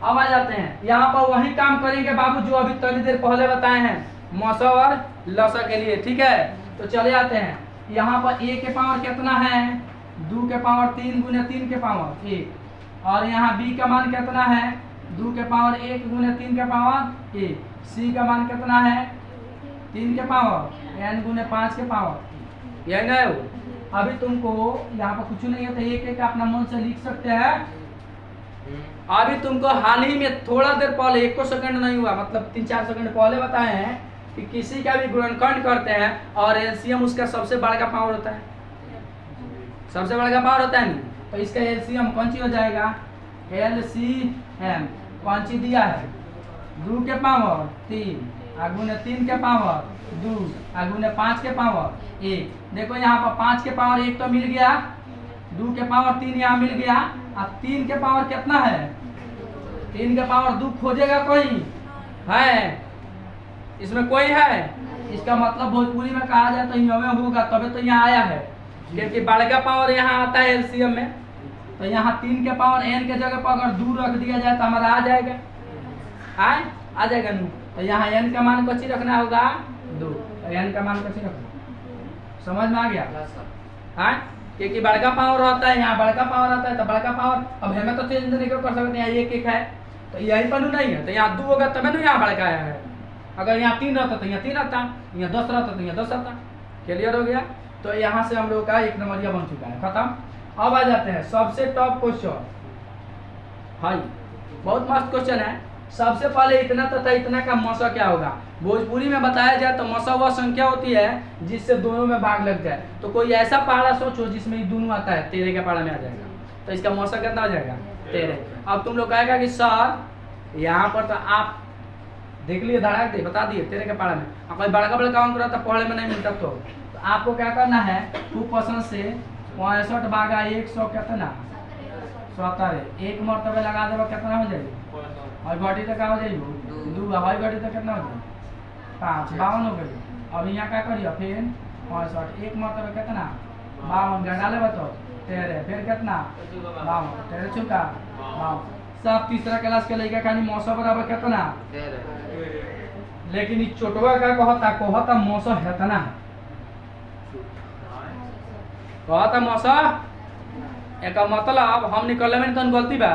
अब आ जाते हैं यहाँ पर, वही काम करेंगे बाबू जो अभी थोड़ी देर पहले बताए हैं मौसा और लसा के लिए। ठीक है, तो चले आते हैं यहाँ पर a के पावर कितना है 2 के पावर 3 गुने 3 के पावर 1, और यहाँ b का मान कितना है 2 के पावर 1 गुने 3 के पावर 1, c का मान कितना है 3 के पावर n गुने 5 के पावर। यही ना हो? अभी तुमको यहाँ पर कुछ नहीं है तो एक एक अपना मन से लिख सकते हैं। अभी तुमको हाल ही में थोड़ा देर पहले 1 सेकंड नहीं हुआ, मतलब 3-4 सेकंड पहले बताए हैं कि किसी का भी गुणनखंड करते हैं और एलसीएम उसका सबसे बड़ा पावर होता है, सबसे बड़ा पावर होता है नहीं, तो इसका एलसीएम कौन सी हो जाएगा एलसीएम कौन सी दिया है 2 के पावर 3 गुने 3 के पावर 2 गुने 5 के पावर 1। देखो यहाँ पर 5 के पावर 1 तो मिल गया, 2 के पावर 3 यहाँ मिल गया, और 3 के पावर कितना है 3 के पावर 2 खोजेगा कोई है? इसमें कोई है? इसका मतलब भोजपुरी में कहा जाए तो यहाँ होगा, तभी तो यहाँ आया है, क्योंकि बड़का पावर यहाँ आता है एलसीएम में। तो यहाँ 3 के पावर n के जगह पर अगर 2 रख दिया जाए तो हमारा आ जाएगा, आ जाएगा नू। तो यहाँ n का मान कच्ची रखना होगा 2, तो n का मान कच्ची रखना। समझ में आ गया? हाँ, क्योंकि बड़का पावर रहता है, यहाँ बड़का पावर आता है, तो बड़का पावर अब हमें तो चेंज नहीं कर सकते, यहाँ 1 है तो यही पर नहीं है, तो यहाँ 2 होगा तभी ना यहाँ बड़का आया है। अगर यहाँ 3 रहता तो यहाँ 3 आता, यहाँ 10 रहता तो यहाँ 10 आता। क्लियर हो गया? तो यहाँ से हम लोग का 1 नंबरिया बन चुका है, खत्म। अब आ जाते हैं सबसे टॉप क्वेश्चन। हाँ, बहुत मस्त क्वेश्चन है। सबसे पहले इतना तथा इतना का मौसा क्या होगा? भोजपुरी में बताया जाए तो मौसा वह संख्या होती है जिससे दोनों में भाग लग जाए। तो कोई ऐसा पहाड़ा सोचो जिसमें ये दोनों आता है, 13 के पहाड़ा में आ जाएगा, तो इसका मौसा कितना हो जाएगा 13। अब तुम लोग कहेगा कि सर यहाँ पर तो आप देख लिए धड़ाक दे बता दिए 13 के पहाड़ा में, अब कोई बड़का बड़का काम करा था पढ़े में नहीं मिलता, तो आपको क्या करना है 2% से 65 भागा 100 कितना 17, एक मरतबे लगा देगा कितना हो जाएगी, और घटी तक हो जाएगी 2, हवाई घटी तक कितना हो जाएगी 5, 52 हो गई। अब यहाँ क्या करिए फिर 65, एक मरतबे कितना 52 घटा ले बताओ 13, फिर कितना 52, 13 चुका 52। सब तीसरा क्लास के लड़का खानी मौसम बराबर कितना, लेकिन इस छोटवा का कहता मौसम हेतना है, कहता मौसम एक मतलब हम निकलने में तो गलती बा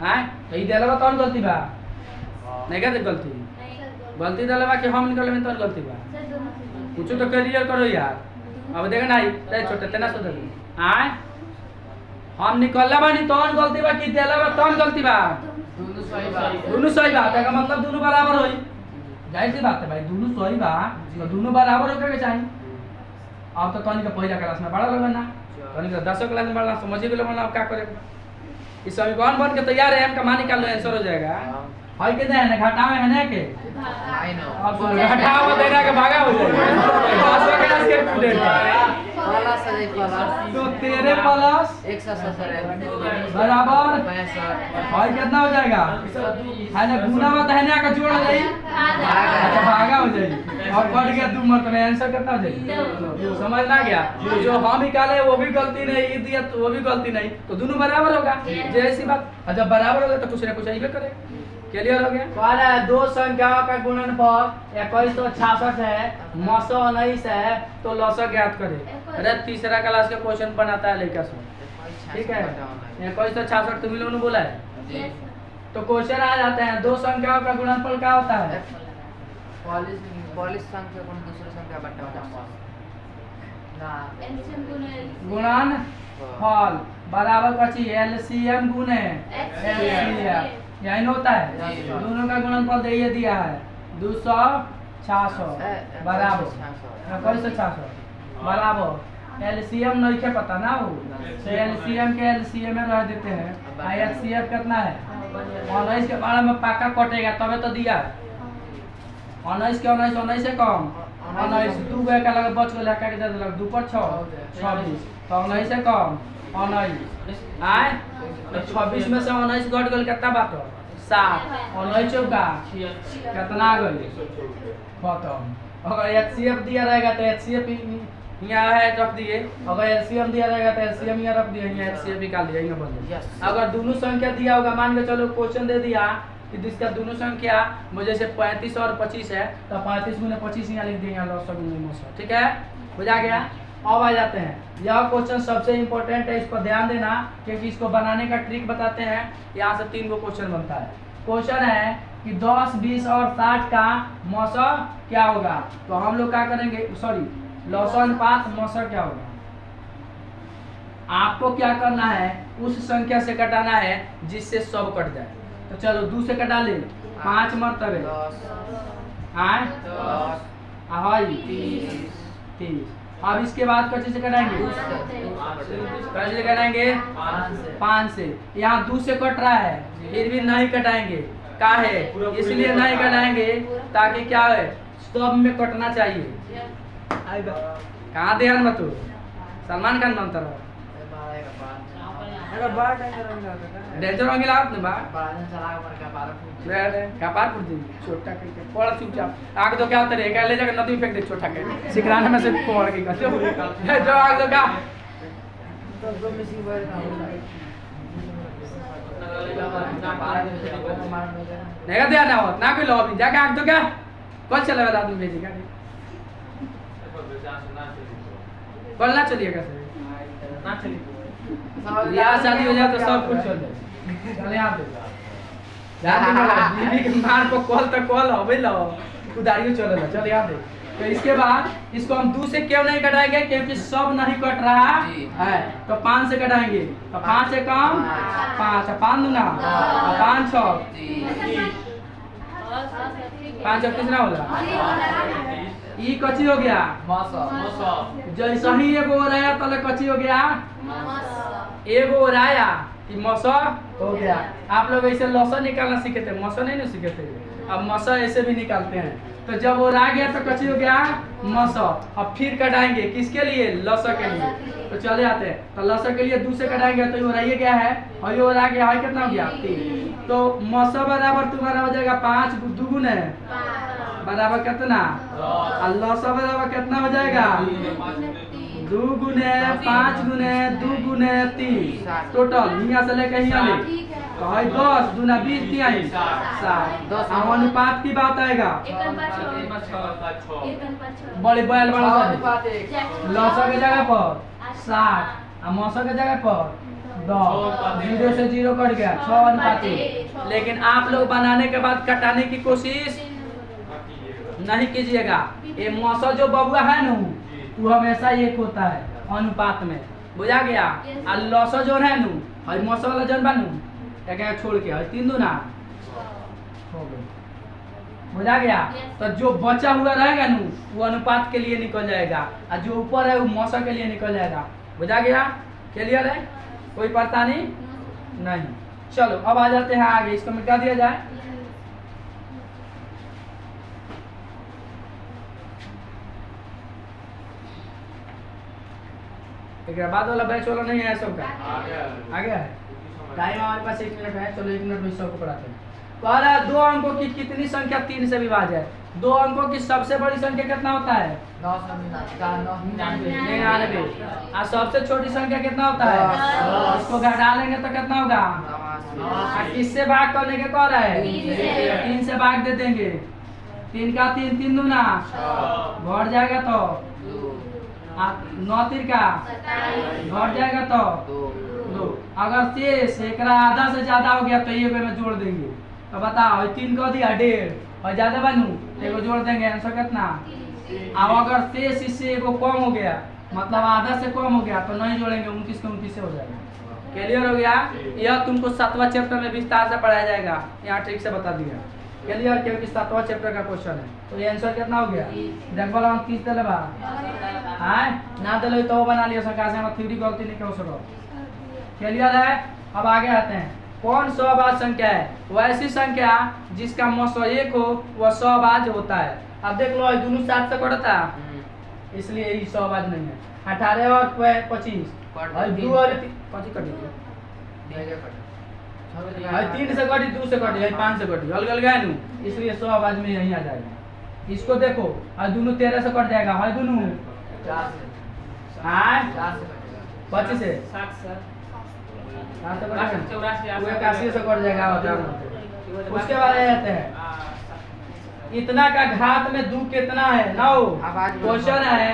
हैं, तो ये दिलवा तो गलती बा नहीं कहते गलती दिलवा कि हम निकलने में तो गलती बा, कुछ तो क्लियर करो यार। अब देखना ना छोटे तेना सोच आए हम निकलला बानी तो गलती बा कि दिलवा तो गलती बा, दोनों सही बात है का मतलब दोनों बराबर होई, जाहिर सी बात है भाई, दोनों सही बा तो दोनों बराबर होके के चाहिए। अब तो तनिक पहला क्लास में बड़ा लगना, तनिक 10 क्लास में बड़ा समझ के लगना, अब क्या करेगा इस समीकरण बन के तैयार है, m का मान निकाल लो आंसर हो जाएगा। हाय के दे ने घटावे है ने के अब घटाव देना के भागा हो जाएगा 10 क्लास के स्टूडेंट तो 13 प्लस 170 बराबर 65, और कितना हो जाएगा है ना, गुना मत है ना का जोड़ हो जाएगी, अच्छा भागा हो जाएगी, और बढ़ गया 2 मरतबे आंसर कितना हो जाएगी। समझ ना गया? जो हम निकाले वो भी गलती नहीं, ये दिया तो वो भी गलती नहीं, तो दोनों बराबर होगा, जैसी बात। और जब बराबर होगा तो कुछ ना कुछ आइबे करे। क्लियर हो गया? वाला दो संख्याओं का गुणनफल 2166 है, 919 है, तो लॉसा ज्ञात करे। अरे तीसरा क्लास का क्वेश्चन बनाता है लड़का सब, ठीक है 2166 तुम लोगों ने बोला है। तो क्वेश्चन आ जाते हैं दो संख्याओं का गुणनफल क्या होता है, संख्या गुण दूसरे संख्या बटा गुणनफल बराबर कची एलसीएम गुने एलसीएम, यही होता है। दोनों का गुणनफल दे दिया है 266 बराबर 2166 बराबर एलसीएम नहीं के पता ना हो, तो एलसीएम के एलसीएम में रह देते हैं। आईएचसीएफ कितना है 19 के बारे में पाका कटेगा तबे तो दिया 19 के 19 से कम 19 2 गए का लगा बच गया का के दे देलक 2 पर 6 26, तो 19 से कम 19 आए तो 26 में से 19 घट गल कितना बात हो 7 और 9 चौका कितना आ गई खत्म। अगर एचसीएफ दिया रहेगा तो एचसीएफ यहाँ है रख दिए, अगर एलसीएम दिया रहेगा तो एलसीएम यहाँ रख दिए, यहाँ एचसीएफ निकाल दिया यहाँ बन गया। अगर दोनों संख्या दिया होगा, मान के चलो क्वेश्चन दे दिया कि जिसका दोनों संख्या जैसे 35 और 25 है तो 35 गुने 25 यहाँ लिख देंगे लॉस गुने 900, ठीक है, बुझा गया। अब आ जाते हैं, यह क्वेश्चन सबसे इम्पोर्टेंट है, इस पर ध्यान देना क्योंकि इसको बनाने का ट्रिक बताते हैं। यहाँ से 3 गो क्वेश्चन बनता है। क्वेश्चन है कि 10, 20 और 60 का मौसा क्या होगा, तो हम लोग क्या करेंगे, सॉरी लौसा अनुपात मौसा क्या होगा। आपको क्या करना है, उस संख्या से घटाना है जिससे सब कट जाए। तो चलो 2 से कटा ले, 5 मरतबे 30। अब इसके बाद कच्चे से कटाएंगे, कच्चे से कटाएंगे 5 से। यहाँ 2 से कट रहा है फिर भी नहीं कटाएंगे, क्या है इसलिए नहीं कटाएंगे ताकि क्या है सब में कटना चाहिए। कहाँ ध्यान मत, सलमान खान बनता रहो डेंजर होंगे आप ने कपार पुर दी छोटा के पड़ चुपचाप आग तो क्या होता है ले जाकर नदी में फेंक दे छोटा के सिकराने में से पड़ के जो आग तो क्या नहीं ध्यान ना हो ना कोई लो अभी जाके आग तो क्या कल चले वाला आदमी भेजेगा कल ना चलिएगा सर ना चलिए ब्याह शादी हो जाए तो सब कुछ चल जाए। चले आप बीवी के मार पर कॉल तक कॉल अबे लो उधारियो चले ला चल याद है। तो इसके बाद इसको हम 2 से क्यों नहीं कटाएंगे क्योंकि सब नहीं कट रहा है, तो 5 से कटाएंगे। तो 5 से कम 5 5 दूना 5 6 5 कितना होला ई कच्ची हो गया जैसा ही एगो रहा तले कच्ची हो गया एगो राया कि मौसा हो गया। आप लोग ऐसे लौसा निकालना सीखे थे, मौसा नहीं ना सीखे थे, अब मौसा ऐसे भी निकालते हैं। तो जब वो रह गया तो कच्ची हो गया मौसा, अब फिर कटाएंगे किसके लिए लौसा के लिए। तो चले आते हैं, तो लौसा के लिए 2 से कटाएंगे तो ये रही गया है और ये रह गया है कितना हो गया 3। तो मौसा बराबर तुम्हारा हो जाएगा 5 2 बराबर कितना और लौसा बराबर कितना हो जाएगा 2 गुने 5 गुने 2 गुने 3 टोटल यहाँ से लेकर यहाँ ले तो है 10 दूना 20 3 7 अनुपात की बात आएगा बड़े बैल बड़ा लौसा के जगह पर 60 और मौसा के जगह पर 10 0 से 0 कट गया 6 अनुपात। लेकिन आप लोग बनाने के बाद कटाने की कोशिश नहीं कीजिएगा। ये मौसा जो बबुआ है ना वो हमेशा एक होता है अनुपात में, बुझा गया। और लौसा जो है नु और मौसा वाला जन बनू एक छोड़ के 3 दूना हो गए, बुझा गया। तो जो बचा हुआ रहेगा नु वो अनुपात के लिए निकल जाएगा और जो ऊपर है वो मौसा के लिए निकल जाएगा, बुझा गया। क्लियर है, कोई परेशानी नहीं। चलो अब आ जाते हैं आगे, इसको मिटा दिया जाए। एक बाद वाला बैच वाला नहीं है सबका आ गया है। टाइम हमारे पास 1 मिनट है, चलो 1 मिनट में सबको पढ़ाते हैं। कह रहा है 2 अंकों की कितनी संख्या 3 से विभाज्य है। 2 अंकों की सबसे बड़ी संख्या कितना होता है 99 और सबसे छोटी संख्या कितना होता है इसको घटा लेंगे तो कितना होगा किससे भाग करने के कह रहा है 3 से भाग दे देंगे। 3 का 3 3 दूना बढ़ जाएगा तो 9 3 का बढ़ जाएगा तो 2। अगर शेष एक आधा से ज्यादा हो गया तो ये में जोड़ देंगे। तो बताओ 3 को दिया 1.5 और ज्यादा बनू एगो जोड़ देंगे, आंसर कितना। अब अगर शेष इससे एगो कम हो गया मतलब आधा से कम हो गया तो नहीं जोड़ेंगे, 29 को 29 से हो जाएगा। क्लियर हो गया। यह तुमको 7वां चैप्टर में विस्तार से पढ़ाया जाएगा, यहाँ ट्रिक से बता दिया। क्लियर, क्योंकि 7वां चैप्टर का क्वेश्चन है। तो ये आंसर कितना हो गया देखो 30 दिले बा ना दिले तो बना लिया सरकार से, हम थ्योरी गलती नहीं कर सको। क्लियर है। अब आगे आते हैं, कौन सहभाज्य संख्या है। वैसी संख्या जिसका मौसा 1 हो वह सहभाज्य होता है। अब देख लो दोनों 7 से कटता इसलिए ये सहभाज्य नहीं है। 18 और 25 और 2 और 5 कट है 3 से कटी 2 से कटी है 5 से कटी अलग अलग है नु, इसलिए 100 आवाज में यहीं आ जाएगा। इसको देखो और दोनों 13 से कट जाएगा है दोनों 4 से हाँ 4 से कटेगा 25 से 60 सर 7 से कटेगा 84 वो 81 से कट जाएगा उसके बाद आ जाते हैं इतना का घात में 2 कितना है 9 आवाज क्वेश्चन है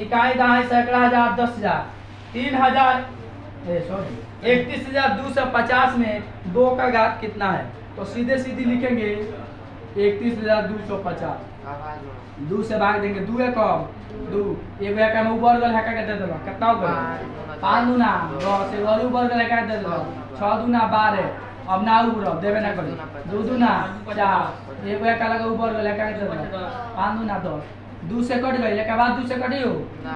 इकाई दहाई सैकड़ा हजार 10,000 3,000 सॉरी 31,250 में 2 का घात कितना है तो सीधे सीधी लिखेंगे 31,250 आवाज 2 से भाग देंगे 2 है कम 2 एक है कम ऊपर गल है का दे देबो कितना हो गया 5 दूना 10 एक और ऊपर गल है का दे देबो 6 दूना 12 अब ना ऊपर देबे ना करी 2 दूना 4 एक है का लगा ऊपर गल है का दे देबो 5 दूना 10 2 से कट गई के बाद 2 से कटी हो ना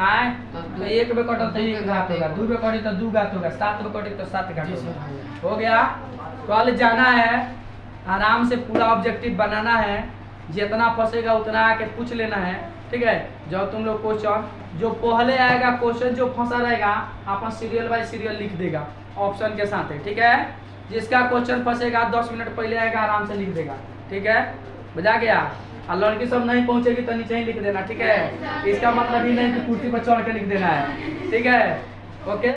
आए तो एक पे कटल तो एक घात होगा 2 पे कटी तो 2 घात होगा 7 पे कटी तो 7 घात होगा हो गया कल जाना है आराम से पूरा ऑब्जेक्टिव बनाना है जितना फंसेगा उतना आके पूछ लेना है ठीक है। जब तुम लोग क्वेश्चन जो पहले आएगा क्वेश्चन जो फंसा रहेगा अपन सीरियल बाय सीरियल लिख देगा ऑप्शन के साथ ठीक है। जिसका क्वेश्चन फंसेगा 10 मिनट पहले आएगा आराम से लिख देगा ठीक है बजा गया। और लड़की सब नहीं पहुंचेगी तो नीचे ही लिख देना ठीक है। इसका मतलब ही नहीं कि कुर्सी पर चढ़ के लिख देना है ठीक है ओके।